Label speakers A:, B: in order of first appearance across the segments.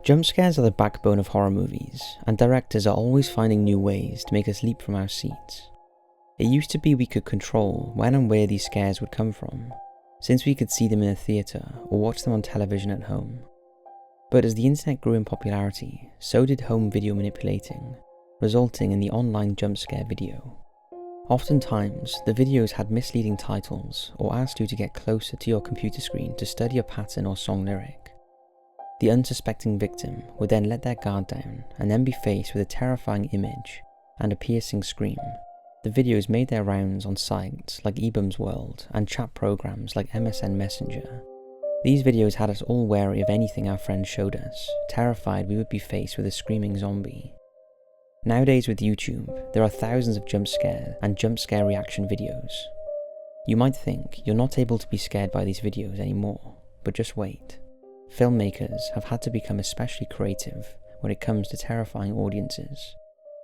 A: Jump scares are the backbone of horror movies, and directors are always finding new ways to make us leap from our seats. It used to be we could control when and where these scares would come from, since we could see them in a theatre or watch them on television at home. But as the internet grew in popularity, so did home video manipulating, resulting in the online jump scare video. Oftentimes, the videos had misleading titles or asked you to get closer to your computer screen to study a pattern or song lyric. The unsuspecting victim would then let their guard down and then be faced with a terrifying image and a piercing scream. The videos made their rounds on sites like eBaum's World and chat programs like MSN Messenger. These videos had us all wary of anything our friends showed us, terrified we would be faced with a screaming zombie. Nowadays with YouTube, there are thousands of jump scare and jump scare reaction videos. You might think you're not able to be scared by these videos anymore, but just wait. Filmmakers have had to become especially creative when it comes to terrifying audiences,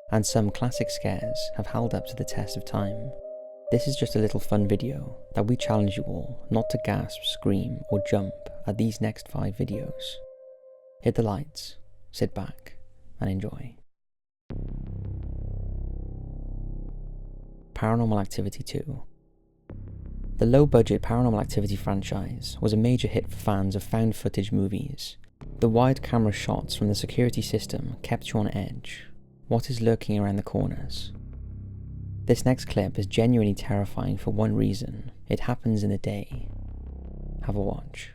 A: and some classic scares have held up to the test of time. This is just a little fun video that we challenge you all not to gasp, scream, or jump at these next 5 videos. Hit the lights, sit back, and enjoy. Paranormal Activity 2. The low-budget Paranormal Activity franchise was a major hit for fans of found footage movies. The wide camera shots from the security system kept you on edge. What is lurking around the corners? This next clip is genuinely terrifying for one reason: it happens in the day. Have a watch.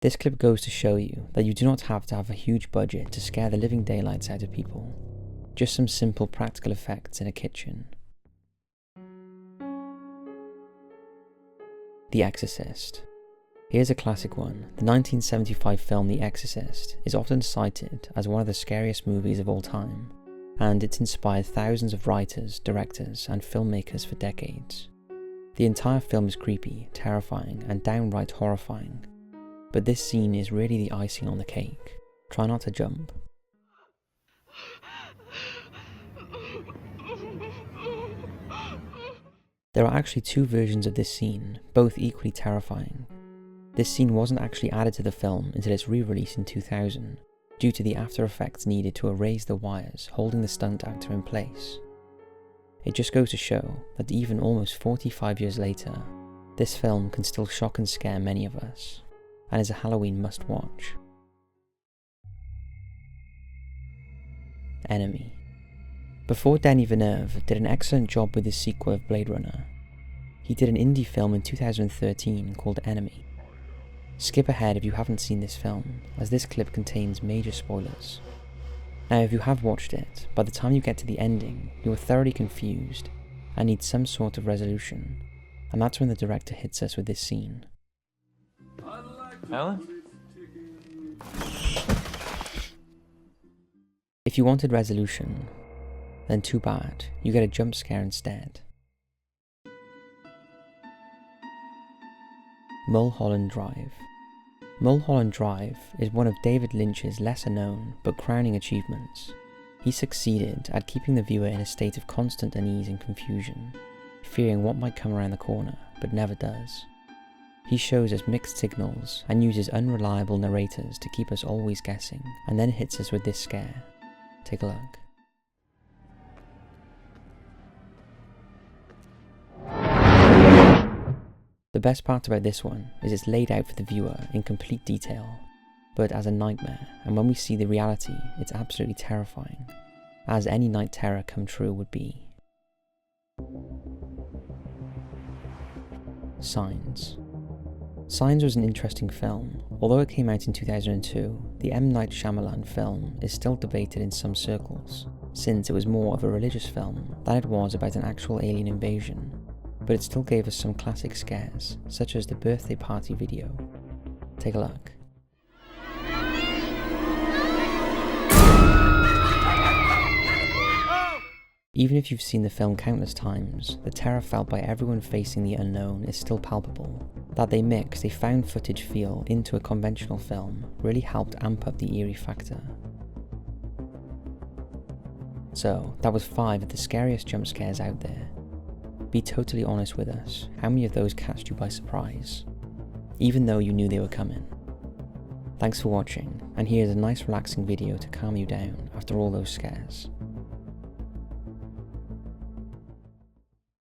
A: This clip goes to show you that you do not have to have a huge budget to scare the living daylights out of people. Just some simple practical effects in a kitchen. The Exorcist. Here's a classic one. The 1975 film The Exorcist is often cited as one of the scariest movies of all time, and it's inspired thousands of writers, directors, and filmmakers for decades. The entire film is creepy, terrifying, and downright horrifying, but this scene is really the icing on the cake. Try not to jump. There are actually 2 versions of this scene, both equally terrifying. This scene wasn't actually added to the film until its re-release in 2000, due to the after effects needed to erase the wires holding the stunt actor in place. It just goes to show that even almost 45 years later, this film can still shock and scare many of us, and is a Halloween must-watch. Enemy. Before Denis Villeneuve did an excellent job with his sequel of Blade Runner, he did an indie film in 2013 called Enemy. Skip ahead if you haven't seen this film, as this clip contains major spoilers. Now if you have watched it, by the time you get to the ending, you are thoroughly confused and need some sort of resolution, and that's when the director hits us with this scene.
B: Alan?
A: If you wanted resolution, then too bad, you get a jump scare instead. Mulholland Drive. Mulholland Drive is one of David Lynch's lesser known but crowning achievements. He succeeded at keeping the viewer in a state of constant unease and confusion, fearing what might come around the corner, but never does. He shows us mixed signals and uses unreliable narrators to keep us always guessing, and then hits us with this scare. Take a look. The best part about this one is it's laid out for the viewer in complete detail, but as a nightmare, and when we see the reality, it's absolutely terrifying, as any night terror come true would be. Signs. Signs was an interesting film. Although it came out in 2002, the M. Night Shyamalan film is still debated in some circles, since it was more of a religious film than it was about an actual alien invasion. But it still gave us some classic scares, such as the birthday party video. Take a look. Even if you've seen the film countless times, the terror felt by everyone facing the unknown is still palpable. That they mixed a found footage feel into a conventional film really helped amp up the eerie factor. So, that was 5 of the scariest jump scares out there. be totally honest with us, how many of those catched you by surprise, even though you knew they were coming? Thanks for watching, and here's a nice relaxing video to calm you down after all those scares.